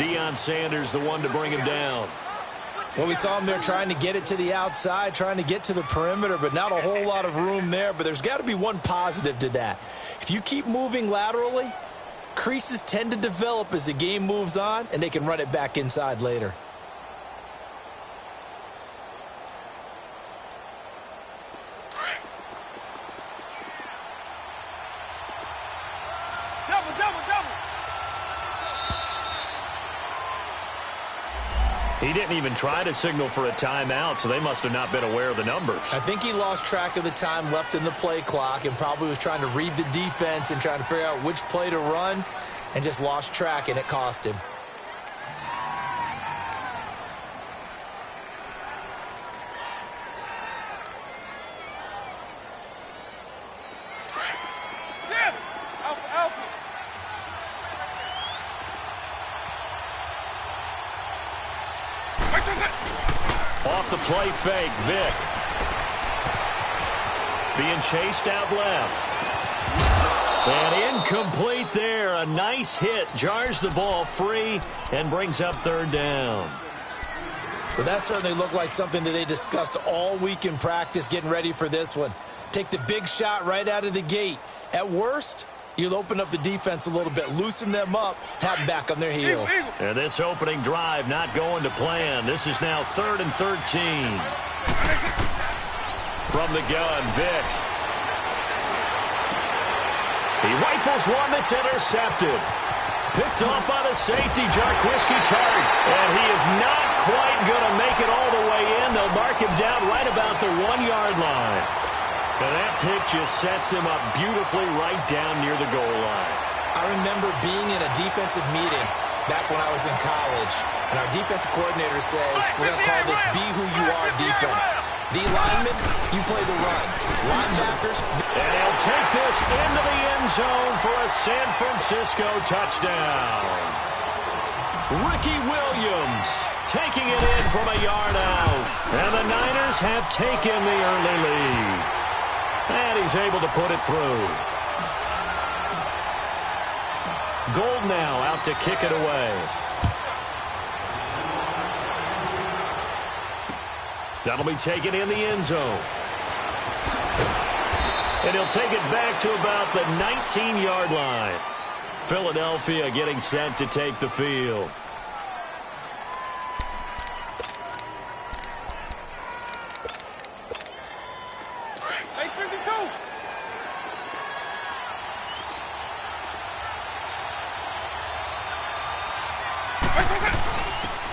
Deion Sanders, the one to bring him down. Well, we saw him there trying to get it to the outside, trying to get to the perimeter, but not a whole lot of room there. But there's got to be one positive to that. If you keep moving laterally, creases tend to develop as the game moves on, and they can run it back inside later. He didn't even try to signal for a timeout, so they must have not been aware of the numbers. I think he lost track of the time left in the play clock and probably was trying to read the defense and trying to figure out which play to run and just lost track, and it cost him. Off the play fake, Vick. Being chased out left. And incomplete there. A nice hit. Jars the ball free and brings up third down. Well, that certainly looked like something that they discussed all week in practice getting ready for this one. Take the big shot right out of the gate. At worst, you'll open up the defense a little bit, loosen them up, have them back on their heels. And this opening drive not going to plan. This is now 3rd and 13. From the gun, Vick. He rifles one that's intercepted. Picked off by the safety, Jarquiski Tart. And he is not quite going to make it all the way in. They'll mark him down right about the 1-yard line. And that pick just sets him up beautifully right down near the goal line. I remember being in a defensive meeting back when I was in college, and our defensive coordinator says, we're going to call this Be Who You Are defense. D-linemen, you play the run. Linebackers. And he'll take this into the end zone for a San Francisco touchdown. Ricky Williams taking it in from a yard out. And the Niners have taken the early lead. And he's able to put it through. Gold now out to kick it away. That'll be taken in the end zone. And he'll take it back to about the 19-yard line. Philadelphia getting set to take the field.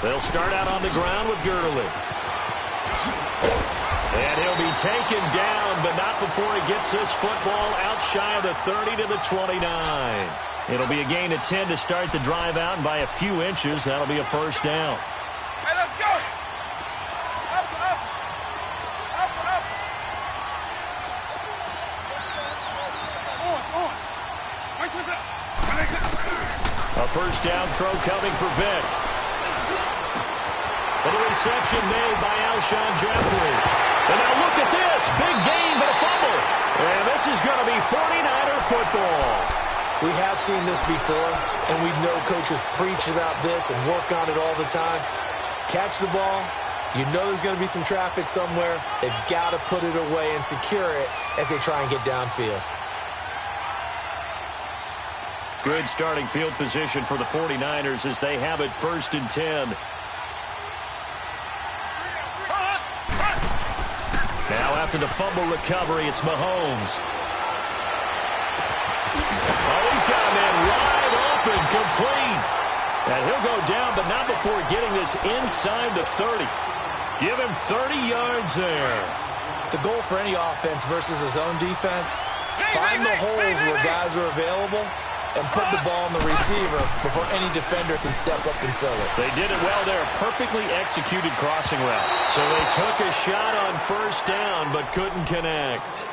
They'll start out on the ground with Gurley. And he'll be taken down, but not before he gets this football out shy of the 30 to the 29. It'll be a gain of 10 to start the drive out, and by a few inches, that'll be a first down. Hey, let's go! Up, up! Up, up! On! A first down throw coming for Vick. And a reception made by Alshon Jeffrey. And now look at this. Big gain, but a fumble. And this is going to be 49er football. We have seen this before, and we know coaches preach about this and work on it all the time. Catch the ball. You know there's going to be some traffic somewhere. They've got to put it away and secure it as they try and get downfield. Good starting field position for the 49ers as they have it 1st and 10. Now after the fumble recovery, it's Mahomes. Oh, he's got a man wide open, complete. And he'll go down, but not before getting this inside the 30. Give him 30 yards there. The goal for any offense versus his own defense, find the holes where guys are available and put the ball on the receiver before any defender can step up and fill it. They did it well there. Perfectly executed crossing route. So they took a shot on 1st down but couldn't connect.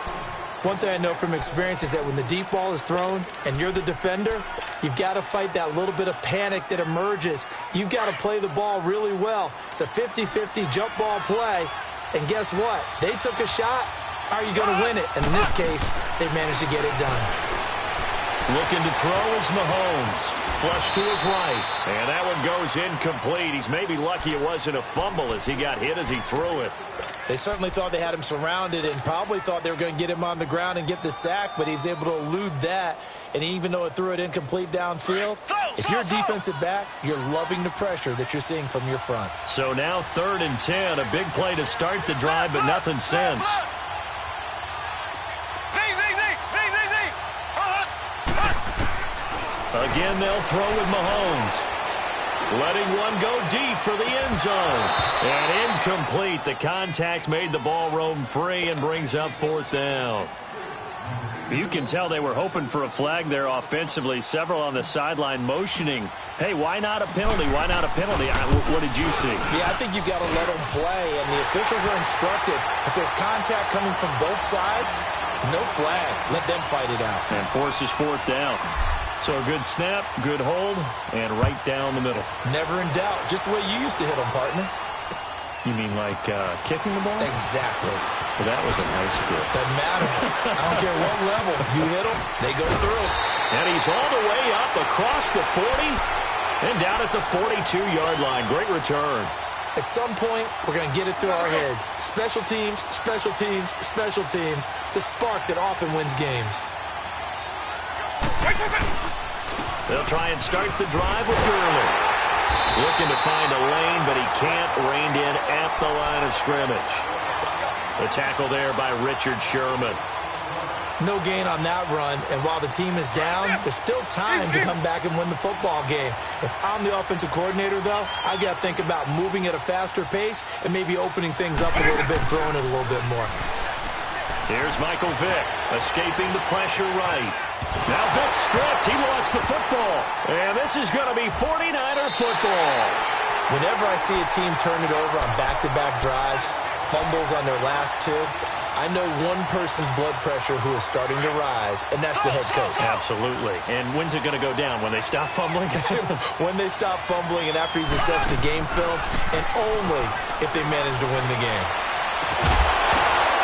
One thing I know from experience is that when the deep ball is thrown and you're the defender, you've got to fight that little bit of panic that emerges. You've got to play the ball really well. It's a 50-50 jump ball play. And guess what? They took a shot. How are you going to win it? And in this case, they managed to get it done. Looking to throw is Mahomes. Flush to his right. And that one goes incomplete. He's maybe lucky it wasn't a fumble as he got hit as he threw it. They certainly thought they had him surrounded and probably thought they were going to get him on the ground and get the sack, but he was able to elude that. And even though it threw it incomplete downfield, if you're a defensive back, you're loving the pressure that you're seeing from your front. So now 3rd and 10. A big play to start the drive, but nothing since. Again, they'll throw with Mahomes. Letting one go deep for the end zone. And incomplete. The contact made the ball roam free and brings up 4th down. You can tell they were hoping for a flag there offensively. Several on the sideline motioning. Hey, why not a penalty? Why not a penalty? What did you see? Yeah, I think you've got to let them play, and the officials are instructed. If there's contact coming from both sides, no flag. Let them fight it out. And forces 4th down. So a good snap, good hold, and right down the middle. Never in doubt. Just the way you used to hit them, partner. You mean like kicking the ball? Exactly. Well, that was in high school. Doesn't matter. I don't care what level. You hit them, they go through. And he's all the way up across the 40 and down at the 42-yard line. Great return. At some point, we're going to get it through our heads. Special teams, special teams, special teams. The spark that often wins games. They'll try and start the drive with Gurley. Looking to find a lane, but he can't. Reined in at the line of scrimmage. The tackle there by Richard Sherman. No gain on that run, and while the team is down, there's still time to come back and win the football game. If I'm the offensive coordinator, though, I got to think about moving at a faster pace and maybe opening things up a little bit, throwing it a little bit more. Here's Michael Vick, escaping the pressure right. Now Vick stripped. He lost the football. And this is going to be 49er football. Whenever I see a team turn it over on back-to-back drives, fumbles on their last two, I know one person's blood pressure who is starting to rise, and that's the head coach. Absolutely. And when's it going to go down? When they stop fumbling? When they stop fumbling and after he's assessed the game film, and only if they manage to win the game.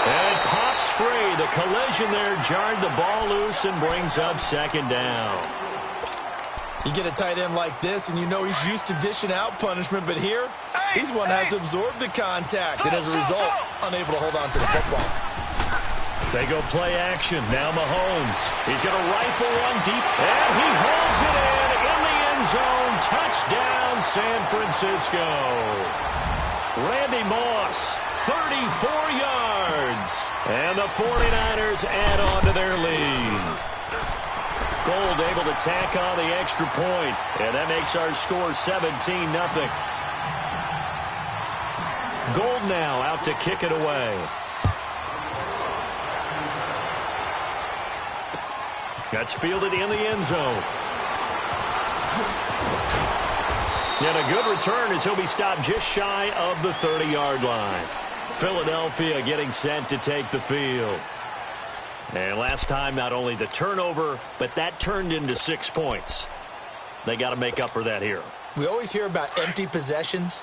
And pops free. The collision there jarred the ball loose and brings up 2nd down. You get a tight end like this, and you know he's used to dishing out punishment, but here, he's one that has to absorb the contact, and as a result, unable to hold on to the football. They go play action. Now Mahomes. He's going to rifle one deep, and he holds it in the end zone. Touchdown, San Francisco. Randy Moss, 34 yards. And the 49ers add on to their lead. Gold able to tack on the extra point, and that makes our score 17-0. Gold now out to kick it away. That's fielded in the end zone. And a good return as he'll be stopped just shy of the 30-yard line. Philadelphia getting set to take the field. And last time, not only the turnover, but that turned into 6 points. They got to make up for that here. We always hear about empty possessions,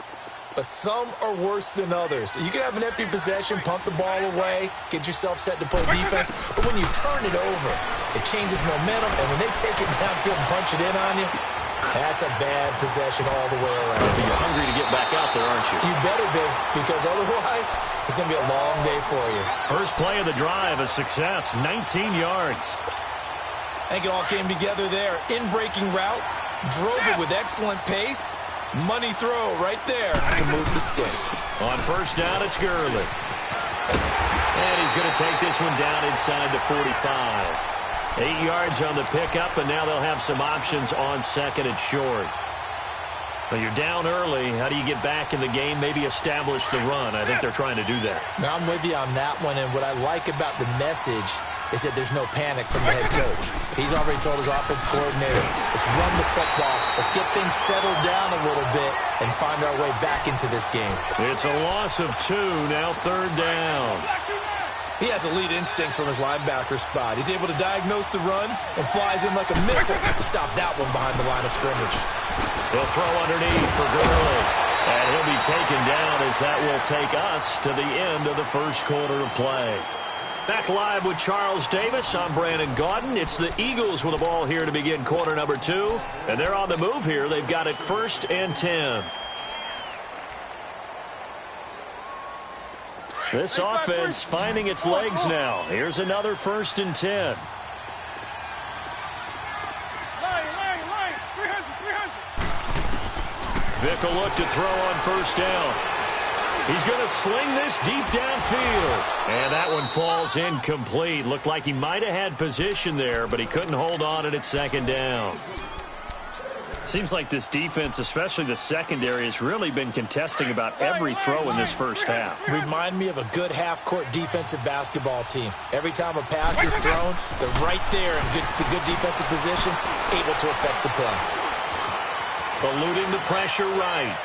but some are worse than others. You can have an empty possession, pump the ball away, get yourself set to play defense, but when you turn it over, it changes momentum, and when they take it downfield and punch it in on you, that's a bad possession all the way around. You're hungry to get back out there, aren't you? You better be, because otherwise, it's going to be a long day for you. First play of the drive, a success, 19 yards. I think it all came together there. In-breaking route, drove it with excellent pace. Money throw right there to move the sticks. On first down, it's Gurley. And he's going to take this one down inside the 45. 8 yards on the pickup, and now they'll have some options on 2nd and short. Well, you're down early. How do you get back in the game, maybe establish the run? I think they're trying to do that. Now, I'm with you on that one, and what I like about the message is that there's no panic from the head coach. He's already told his offensive coordinator, let's run the football, let's get things settled down a little bit and find our way back into this game. It's a loss of 2, now 3rd down. He has elite instincts from his linebacker spot. He's able to diagnose the run and flies in like a missile to stop that one behind the line of scrimmage. He'll throw underneath for Gurley. And he'll be taken down as that will take us to the end of the first quarter of play. Back live with Charles Davis. I'm Brandon Gaudin. It's the Eagles with the ball here to begin quarter number 2. And they're on the move here. They've got it 1st and 10. This offense finding its legs now. Here's another 1st and 10. Vick will look to throw on 1st down. He's going to sling this deep downfield. And that one falls incomplete. Looked like he might have had position there, but he couldn't hold on at 2nd down. Seems like this defense, especially the secondary, has really been contesting about every throw in this first half. Remind me of a good half-court defensive basketball team. Every time a pass is thrown, they're right there in good defensive position, able to affect the play. Eluding the pressure right.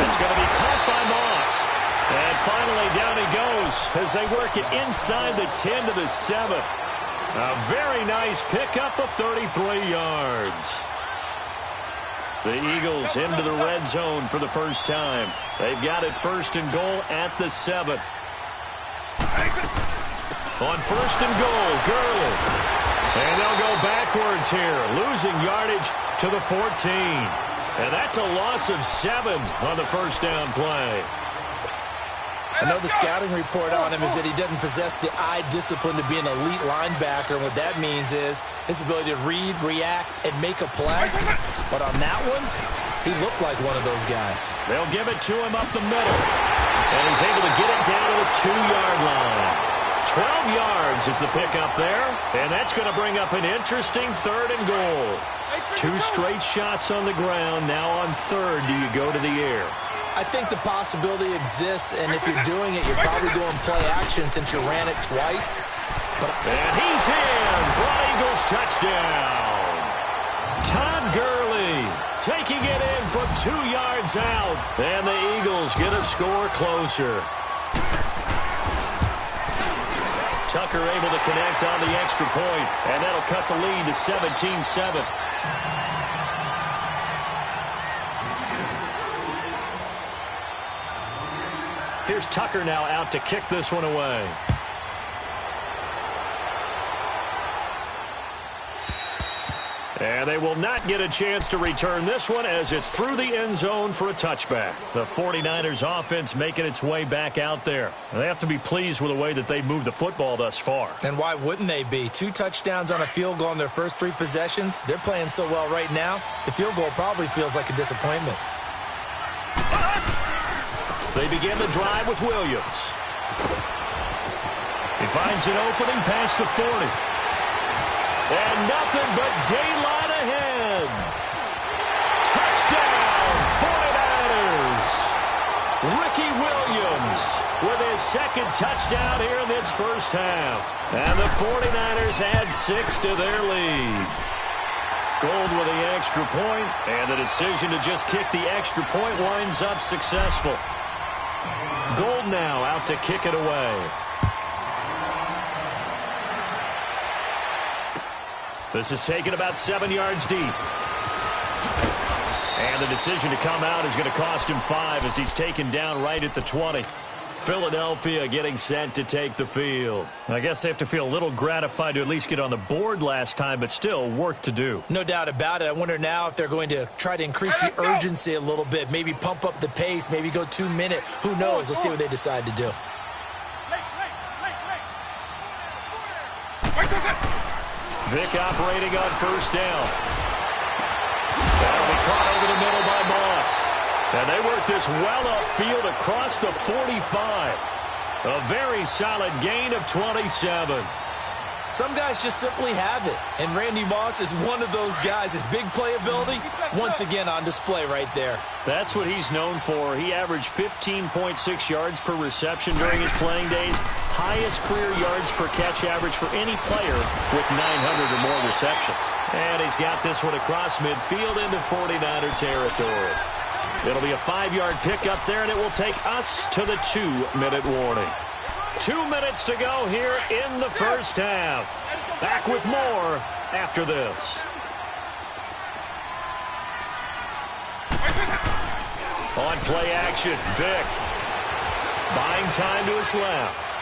It's going to be caught by Moss. And finally down he goes as they work it inside the 10 to the 7. A very nice pickup of 33 yards. The Eagles into the red zone for the first time. They've got it 1st and goal at the 7. On 1st and goal, Gurley. And they'll go backwards here, losing yardage to the 14. And that's a loss of 7 on the 1st down play. I know the scouting report on him is that he doesn't possess the eye discipline to be an elite linebacker. And what that means is his ability to read, react, and make a play. But on that one, he looked like one of those guys. They'll give it to him up the middle. And he's able to get it down to the 2-yard line. 12 yards is the pickup there. And that's going to bring up an interesting 3rd and goal. 2 straight shots on the ground. Now on 3rd, do you go to the air? I think the possibility exists, and if you're doing it, you're probably going play action since you ran it twice. And he's in for an Eagles touchdown. Todd Gurley taking it in from 2 yards out. And the Eagles get a score closer. Tucker able to connect on the extra point, and that'll cut the lead to 17-7. Here's Tucker now out to kick this one away. And they will not get a chance to return this one as it's through the end zone for a touchback. The 49ers offense making its way back out there. They have to be pleased with the way that they moved the football thus far. And why wouldn't they be? 2 touchdowns on a field goal in their first 3 possessions. They're playing so well right now, the field goal probably feels like a disappointment. They begin the drive with Williams. He finds an opening past the 40. And nothing but daylight ahead. Touchdown, 49ers. Ricky Williams with his 2nd touchdown here in this first half. And the 49ers add 6 to their lead. Gold with the extra point, and the decision to just kick the extra point winds up successful. Gold now out to kick it away. This is taken about 7 yards deep. And the decision to come out is going to cost him 5 as he's taken down right at the 20. Philadelphia getting set to take the field. I guess they have to feel a little gratified to at least get on the board last time, but still work to do. No doubt about it. I wonder now if they're going to try to increase the urgency a little bit, maybe pump up the pace, maybe go 2-minute. Who knows? Let's see what they decide to do. Vick operating on 1st down. That'll be caught over the middle by Moss. And they work this well upfield across the 45. A very solid gain of 27. Some guys just simply have it. And Randy Moss is one of those guys. His big playability, once again on display right there. That's what he's known for. He averaged 15.6 yards per reception during his playing days. Highest career yards per catch average for any player with 900 or more receptions. And he's got this one across midfield into 49er territory. It'll be a 5-yard pickup there, and it will take us to the 2-minute warning. 2 minutes to go here in the first half. Back with more after this. On play action, Vick buying time to his left.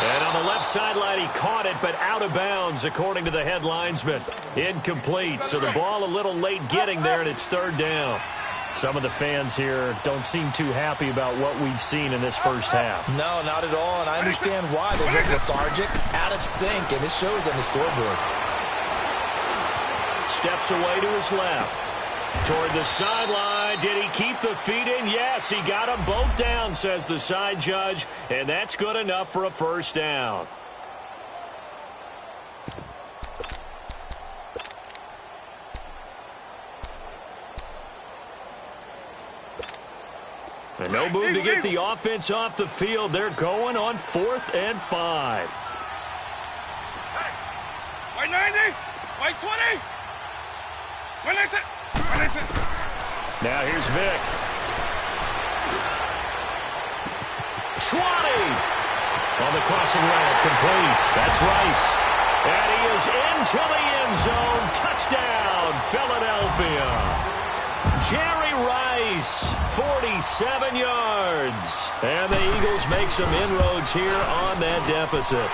And on the left sideline, he caught it, but out of bounds, according to the head linesman. Incomplete, so the ball a little late getting there, and it's third down. Some of the fans here don't seem too happy about what we've seen in this first half. No, not at all, and I understand why. They look lethargic, out of sync, and it shows on the scoreboard. Steps away to his left. Toward the sideline. Did he keep the feet in? Yes, he got them both down, says the side judge, and that's good enough for a first down. And no move to get the offense off the field. They're going on 4th and 5. White 90, white 20. When I said. Now here's Vic. 20. On the crossing route, complete. That's Rice. And he is into the end zone. Touchdown, Philadelphia. Jerry Rice, 47 yards. And the Eagles make some inroads here on that deficit.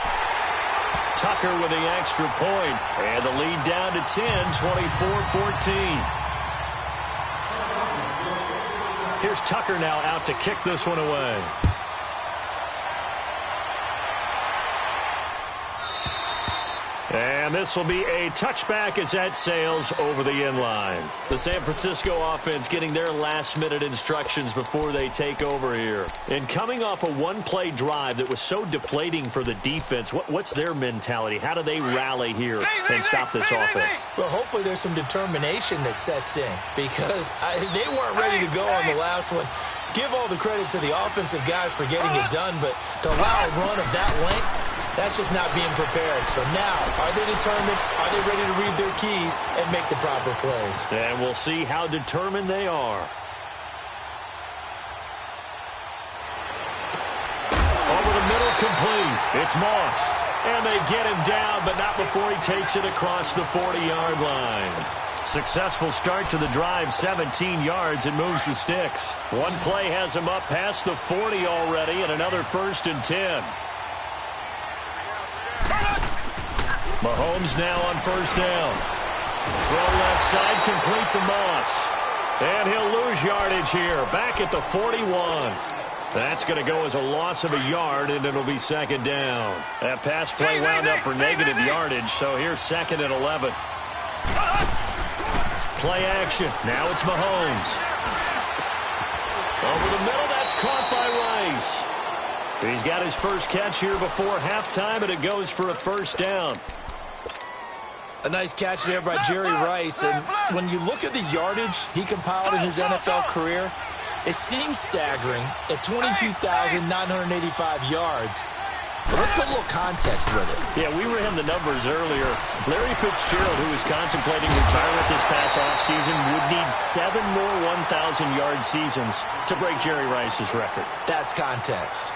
Tucker with the extra point. And the lead down to 10, 24-14. Here's Tucker now out to kick this one away. And this will be a touchback as that sails over the end line. The San Francisco offense getting their last-minute instructions before they take over here. And coming off a one-play drive that was so deflating for the defense, what's their mentality? How do they rally here and stop this offense? Well, hopefully there's some determination that sets in because they weren't ready to go on the last one. Give all the credit to the offensive guys for getting it done, but to allow a run of that length, that's just not being prepared. So now, are they determined? Are they ready to read their keys and make the proper plays? And we'll see how determined they are. Over the middle, complete. It's Moss. And they get him down, but not before he takes it across the 40-yard line. Successful start to the drive, 17 yards, and moves the sticks. One play has him up past the 40 already, and another 1st and 10. Mahomes now on 1st down. Throw left side, complete to Moss. And he'll lose yardage here, back at the 41. That's going to go as a loss of a yard, and it'll be 2nd down. That pass play wound up for negative yardage, so here's 2nd and 11. Play action. Now it's Mahomes. Over the middle, that's caught by Rice. He's got his first catch here before halftime, and it goes for a 1st down. A nice catch there by Jerry Rice. And when you look at the yardage he compiled in his NFL career, it seems staggering at 22,985 yards. But let's put a little context with it. Yeah, we ran the numbers earlier. Larry Fitzgerald, who is contemplating retirement this past offseason, would need 7 more 1,000-yard seasons to break Jerry Rice's record. That's context.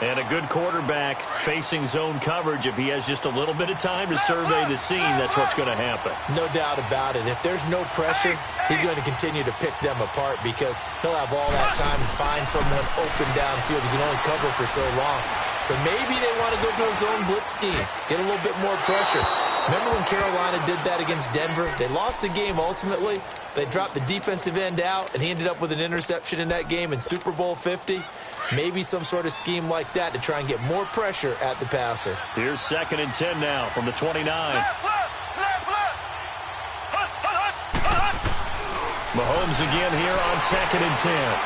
And a good quarterback facing zone coverage. If he has just a little bit of time to survey the scene, that's what's going to happen. No doubt about it. If there's no pressure, he's going to continue to pick them apart because he'll have all that time to find someone open downfield. He can only cover for so long. So maybe they want to go to a zone blitz scheme, get a little bit more pressure. Remember when Carolina did that against Denver? They lost the game ultimately. They dropped the defensive end out, and he ended up with an interception in that game in Super Bowl 50. Maybe some sort of scheme like that to try and get more pressure at the passer. Here's 2nd and 10 now from the 29. Mahomes again here on 2nd and 10.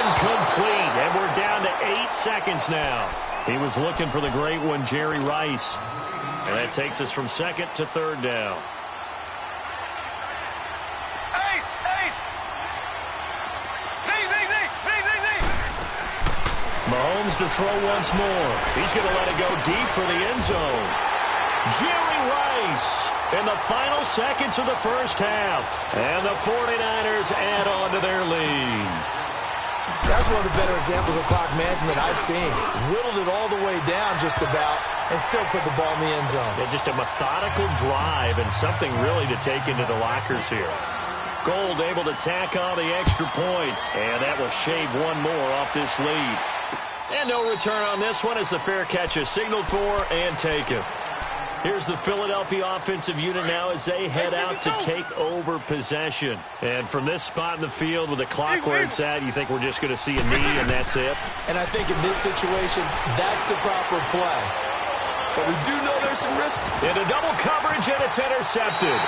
Incomplete, and we're down to 8 seconds now. He was looking for the great one, Jerry Rice. And that takes us from 2nd to 3rd down. Mahomes to throw once more. He's going to let it go deep for the end zone. Jerry Rice in the final seconds of the first half. And the 49ers add on to their lead. That's one of the better examples of clock management I've seen. Whittled it all the way down just about and still put the ball in the end zone. Yeah, just a methodical drive and something really to take into the lockers here. Gold able to tack on the extra point, and that will shave one more off this lead. And no return on this one as the fair catch is signaled for and taken. Here's the Philadelphia offensive unit now as they head out to take over possession. And from this spot in the field with the clock where it's at, you think we're just going to see a knee and that's it? And I think in this situation, that's the proper play. But we do know there's some risk. Into double coverage, and it's intercepted.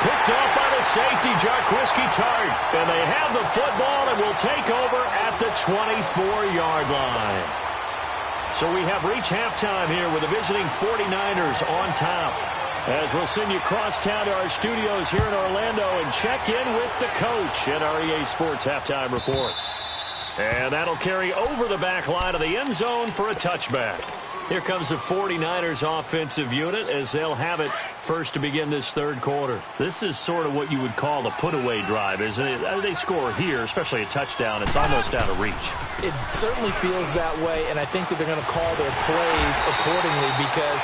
Picked off by the safety, Jarquiski Tart. And they have the football and will take over at the 24-yard line. So we have reached halftime here with the visiting 49ers on top. As we'll send you across town to our studios here in Orlando and check in with the coach at our EA Sports Halftime Report. And that'll carry over the back line of the end zone for a touchback. Here comes the 49ers offensive unit as they'll have it first to begin this third quarter. This is sort of what you would call a put-away drive, isn't it? They score here, especially a touchdown. It's almost out of reach. It certainly feels that way, and I think that they're going to call their plays accordingly because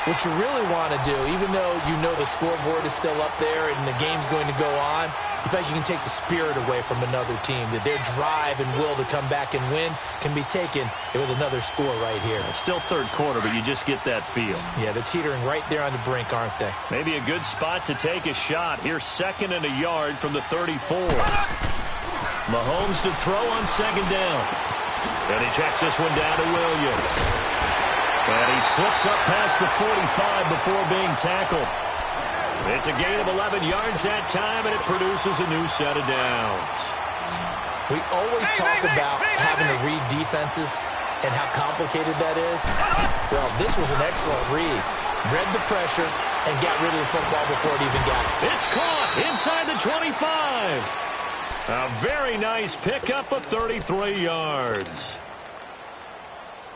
what you really want to do, even though you know the scoreboard is still up there and the game's going to go on, you think you can take the spirit away from another team, that their drive and will to come back and win can be taken with another score right here. Still third quarter, but you just get that feel. Yeah, they're teetering right there on the brink, aren't they? Maybe a good spot to take a shot. Here's 2nd and a yard from the 34. Mahomes to throw on 2nd down. And he checks this one down to Williams. And he slips up past the 45 before being tackled. It's a gain of 11 yards that time, and it produces a new set of downs. We always talk about having to read defenses and how complicated that is. Well, this was an excellent read. Read the pressure and got rid of the football before it even got it. It's caught inside the 25. A very nice pickup of 33 yards.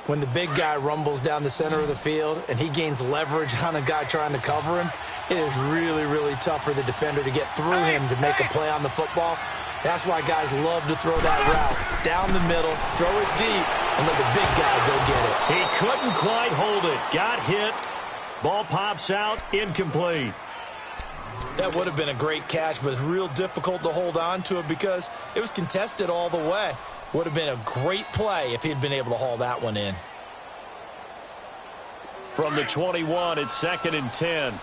When the big guy rumbles down the center of the field and he gains leverage on a guy trying to cover him, it is really, really tough for the defender to get through him to make a play on the football. That's why guys love to throw that route. Down the middle, throw it deep, and let the big guy go get it. He couldn't quite hold it. Got hit. Ball pops out. Incomplete. That would have been a great catch, but it's real difficult to hold on to it because it was contested all the way. Would have been a great play if he'd been able to haul that one in. From the 21, it's 2nd and 10.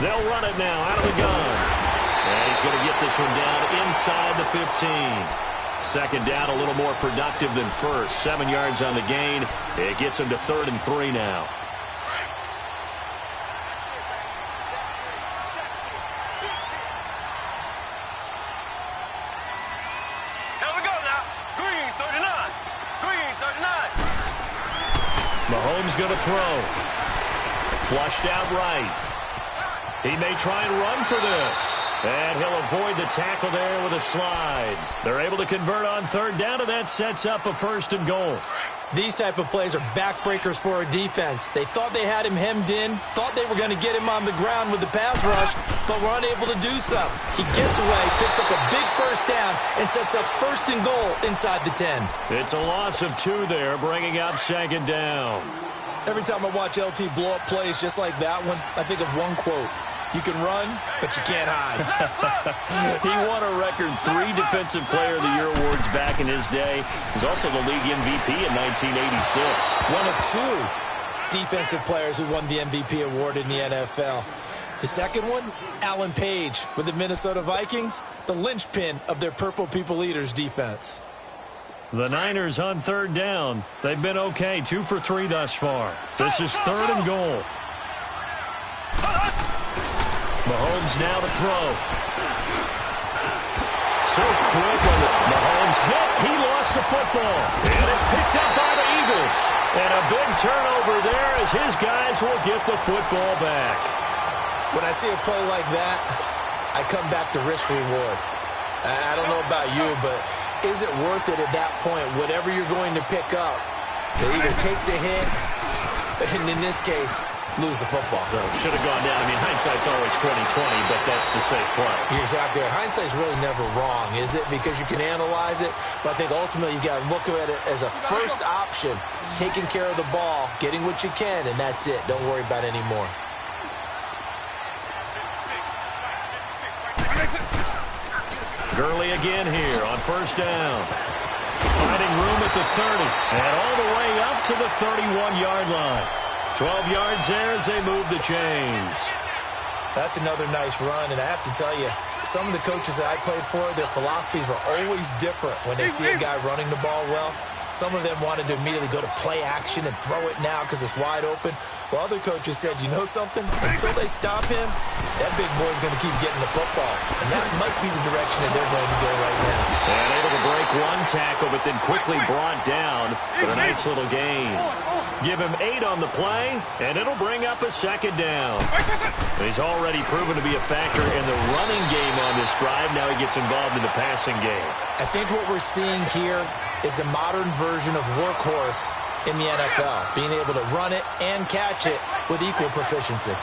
They'll run it now out of the gun. And he's going to get this one down inside the 15. 2nd down, a little more productive than first. 7 yards on the gain. It gets him to 3rd and 3 now. Mahomes going to throw. Flushed out right. He may try and run for this. And he'll avoid the tackle there with a slide. They're able to convert on 3rd down, and that sets up a 1st and goal. These type of plays are backbreakers for a defense. They thought they had him hemmed in, thought they were going to get him on the ground with the pass rush, but were unable to do so. He gets away, picks up a big 1st down, and sets up 1st and goal inside the 10. It's a loss of 2 there, bringing up 2nd down. Every time I watch LT blow up plays just like that one, I think of one quote. You can run, but you can't hide. He won a record 3 Defensive Player of the Year awards back in his day. He was also the league MVP in 1986. One of 2 defensive players who won the MVP award in the NFL. The second one, Alan Page with the Minnesota Vikings, the linchpin of their Purple People Eaters defense. The Niners on 3rd down. They've been okay, 2 for 3 thus far. This is 3rd and goal. Mahomes now to throw. So quick when Mahomes hit, he lost the football. And it's picked up by the Eagles. And a big turnover there as his guys will get the football back. When I see a play like that, I come back to risk reward. I don't know about you, but is it worth it at that point, whatever you're going to pick up? They either take the hit, and in this case, lose the football. So should have gone down. I mean, hindsight's always 20/20, but that's the safe play. You're exactly right. Hindsight's really never wrong, is it? Because you can analyze it, but I think ultimately you got to look at it as a first option, taking care of the ball, getting what you can, and that's it. Don't worry about any more. Gurley again here on first down. Finding room at the 30, and all the way up to the 31-yard line. 12 yards there as they move the chains. That's another nice run, and I have to tell you, some of the coaches that I played for, their philosophies were always different when they see a guy running the ball well. Some of them wanted to immediately go to play action and throw it now because it's wide open. While other coaches said, you know something? Until they stop him, that big boy's going to keep getting the football. And that might be the direction that they're going to go right now. And able to break one tackle, but then quickly brought down for a nice little gain. Give him 8 on the play, and it'll bring up a second down. He's already proven to be a factor in the running game on this drive. Now he gets involved in the passing game. I think what we're seeing here is the modern version of workhorse in the NFL, being able to run it and catch it with equal proficiency.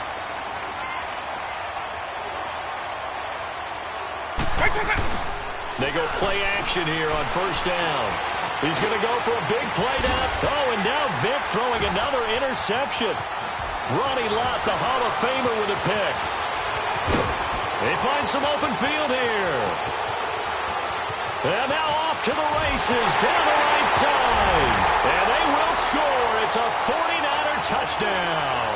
They go play action here on first down. He's going to go for a big play down. Oh, and now Vick throwing another interception. Ronnie Lott, the Hall of Famer, with a pick. They find some open field here. And now off to the races, down the right side. And they will score. It's a 49er touchdown.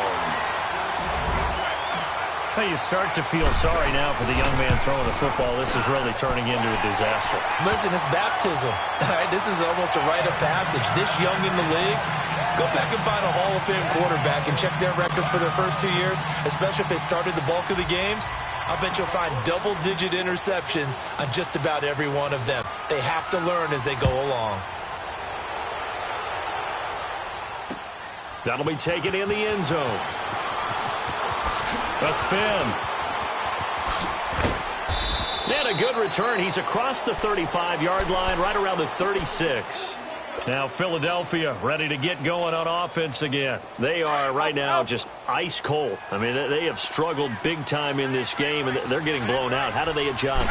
Well, you start to feel sorry now for the young man throwing the football. This is really turning into a disaster. Listen, it's baptism. All right, this is almost a rite of passage. This young in the league, go back and find a Hall of Fame quarterback and check their records for their first 2 years, especially if they started the bulk of the games. I'll bet you'll find double-digit interceptions on just about every one of them. They have to learn as they go along. That'll be taken in the end zone. A spin. And a good return. He's across the 35-yard line, right around the 36. Now Philadelphia ready to get going on offense again. They are right now just ice cold. I mean, they have struggled big time in this game, and they're getting blown out. How do they adjust?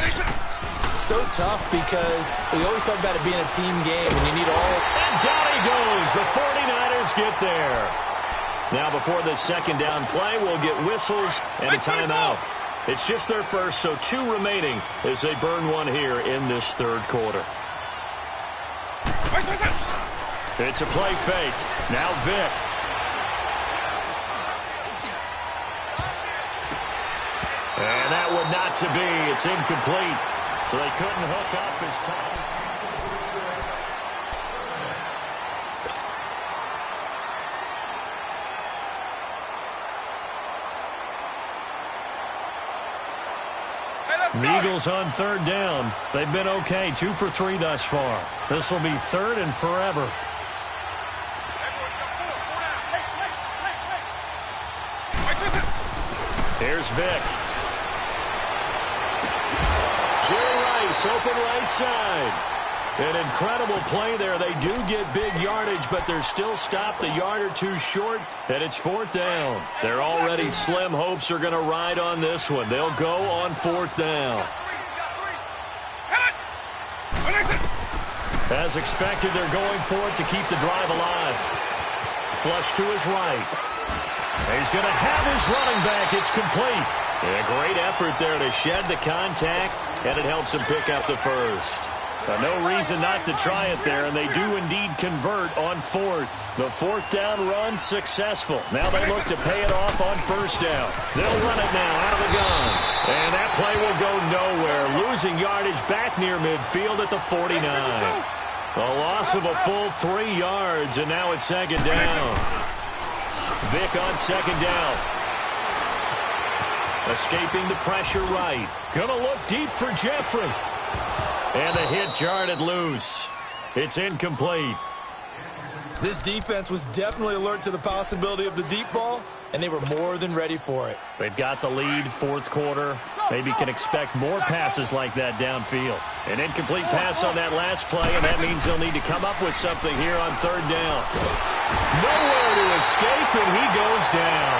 So tough because we always talk about it being a team game, and you need all... And down he goes. The 49ers get there. Now before this second down play, we'll get whistles and a timeout. It's just their first, so 2 remaining as they burn one here in this third quarter. It's a play fake. Now Vick. And that one not to be. It's incomplete. So they couldn't hook up his time. The Eagles on third down. They've been okay, 2 for 3 thus far. This will be third and forever. Here's Vick. Jerry Rice, open right side. An incredible play there. They do get big yardage, but they're still stopped a yard or 2 short, and it's 4th down. They're already slim hopes are going to ride on this one. They'll go on 4th down. As expected, they're going for it to keep the drive alive. Flush to his right. He's going to have his running back. It's complete. And a great effort there to shed the contact, and it helps him pick up the first. No reason not to try it there, and they do indeed convert on 4th. The 4th down run successful. Now they look to pay it off on first down. They'll run it now out of the gun. And that play will go nowhere. Losing yardage back near midfield at the 49. A loss of a full 3 yards, and now it's second down. Vick on second down. Escaping the pressure right. Gonna look deep for Jeffrey. And the hit jarred it loose. It's incomplete. This defense was definitely alert to the possibility of the deep ball, and they were more than ready for it. They've got the lead, 4th quarter. Maybe can expect more passes like that downfield. An incomplete pass on that last play, and that means they'll need to come up with something here on third down. Nowhere to escape, and he goes down.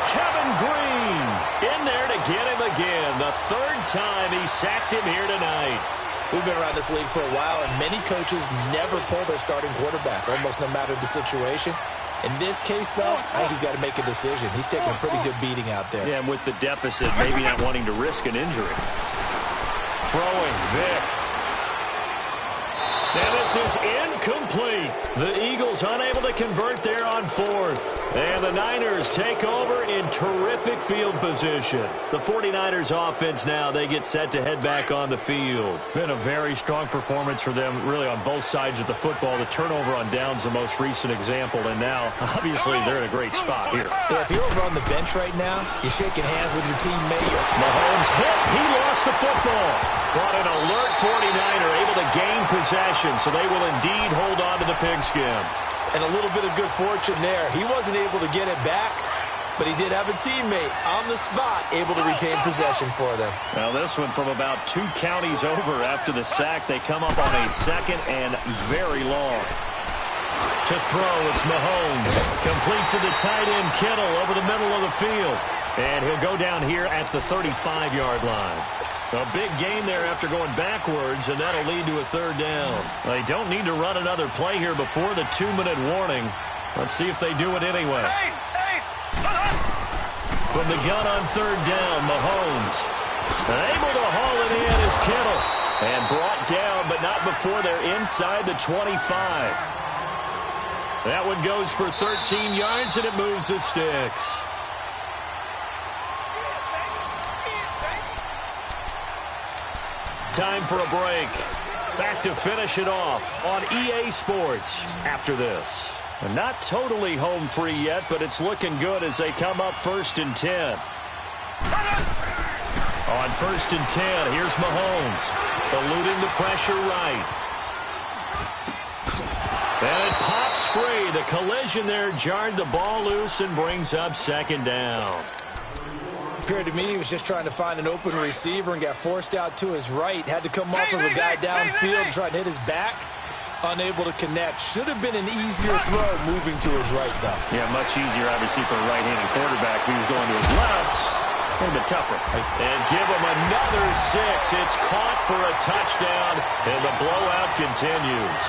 Kevin Green in there to get him again. The third time he sacked him here tonight. We've been around this league for a while, and many coaches never pull their starting quarterback, almost no matter the situation. In this case, though, I think he's got to make a decision. He's taking a pretty good beating out there. Yeah, and with the deficit, maybe not wanting to risk an injury. Throwing, Vic. And this is incomplete. The Eagles unable to convert there on fourth. And the Niners take over in terrific field position. The 49ers offense now, they get set to head back on the field. Been a very strong performance for them, really on both sides of the football. The turnover on downs the most recent example, and now, obviously, they're in a great spot here. Yeah, if you're over on the bench right now, you're shaking hands with your teammate. Mahomes hit. He lost the football. But an alert 49er able to gain possession, so they will indeed hold on to the pigskin. And a little bit of good fortune there. He wasn't able to get it back, but he did have a teammate on the spot able to retain possession for them. Now this one from about 2 counties over after the sack. They come up on a second and very long. To throw, it's Mahomes. Complete to the tight end, Kittle, over the middle of the field. And he'll go down here at the 35-yard line. A big gain there after going backwards, and that'll lead to a third down. They don't need to run another play here before the 2-minute warning. Let's see if they do it anyway. From the gun on third down, Mahomes. Able to haul it in is Kittle. And brought down, but not before they're inside the 25. That one goes for 13 yards, and it moves the sticks. Time for a break. Back to finish it off on EA Sports after this. And not totally home free yet, but it's looking good as they come up 1st and 10. On 1st and 10, here's Mahomes. Eluding the pressure right. And it pops free. The collision there jarred the ball loose and brings up 2nd down. Appeared to me he was just trying to find an open receiver and got forced out to his right. Had to come off of a guy downfield and try to hit his back. Unable to connect. Should have been an easier throw moving to his right, though. Yeah, much easier, obviously, for a right-handed quarterback. If he was going to his left, a little bit tougher. And give him another 6. It's caught for a touchdown, and the blowout continues.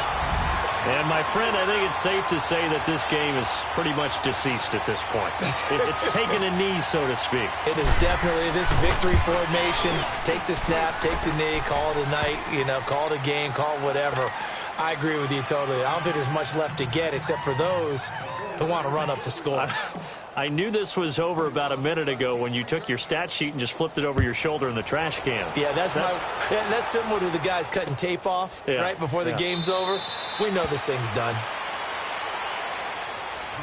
And, my friend, I think it's safe to say that this game is pretty much deceased at this point. It's taken a knee, so to speak. It is definitely this victory formation. Take the snap, take the knee, call it a night, call it a game, call it whatever. I agree with you totally. I don't think there's much left to get except for those who want to run up the score. I knew this was over about a minute ago when you took your stat sheet and just flipped it over your shoulder in the trash can. Yeah, that's similar to the guys cutting tape off right before the game's over. We know this thing's done.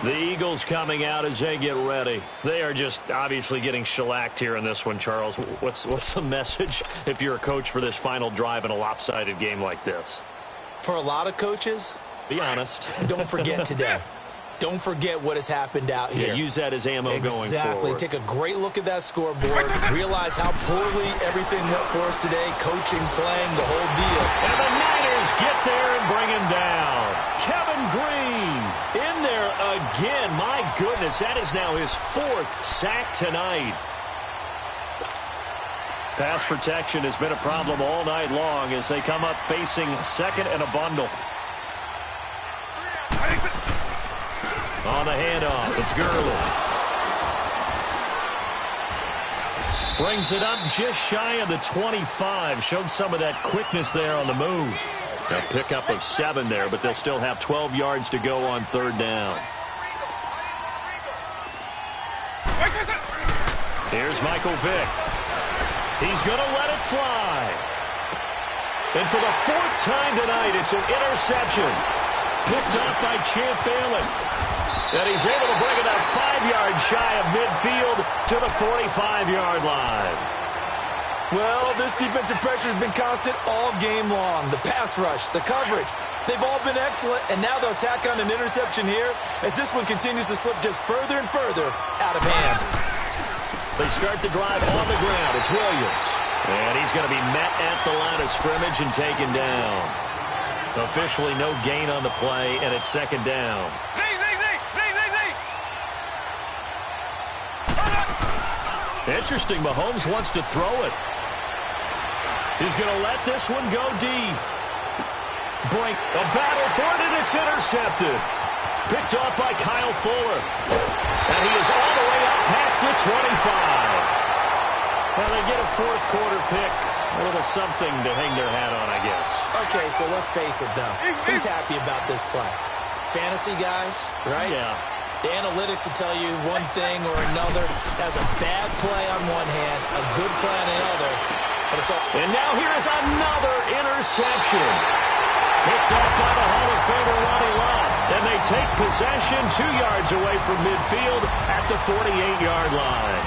The Eagles coming out as they get ready. They are just obviously getting shellacked here in this one, Charles. What's the message if you're a coach for this final drive in a lopsided game like this? For a lot of coaches, be honest. Don't forget today. Don't forget what has happened out here. Yeah, use that as ammo going forward. Exactly. Take a great look at that scoreboard. Realize how poorly everything went for us today. Coaching, playing, the whole deal. And the Niners get there and bring him down. Kevin Green in there again. My goodness, that is now his 4th sack tonight. Pass protection has been a problem all night long as they come up facing 2nd and a bundle. On the handoff, it's Gurley. Brings it up just shy of the 25. Showed some of that quickness there on the move. A pickup of 7 there, but they'll still have 12 yards to go on 3rd down. Here's Michael Vick. He's going to let it fly. And for the 4th time tonight, it's an interception. Picked up by Champ Bailey. And he's able to bring it up 5 yards shy of midfield to the 45-yard line. Well, this defensive pressure has been constant all game long. The pass rush, the coverage, they've all been excellent, and now they'll tack on an interception here as this one continues to slip just further and further out of hand. They start the drive on the ground. It's Williams. And he's going to be met at the line of scrimmage and taken down. Officially no gain on the play, and it's second down. Interesting, Mahomes wants to throw it. He's going to let this one go deep. Brink, a battle for it, and it's intercepted. Picked off by Kyle Fuller. And he is all the way up past the 25. Well, they get a fourth quarter pick. A little something to hang their hat on, I guess. Okay, so let's face it, though. Who's happy about this play? Fantasy guys, right? Yeah. The analytics will tell you one thing or another. That's a bad play on one hand, a good play on the other. But it's all. And now here is another interception. Picked up by the Hall of Famer Ronnie Lott. And they take possession 2 yards away from midfield at the 48-yard line.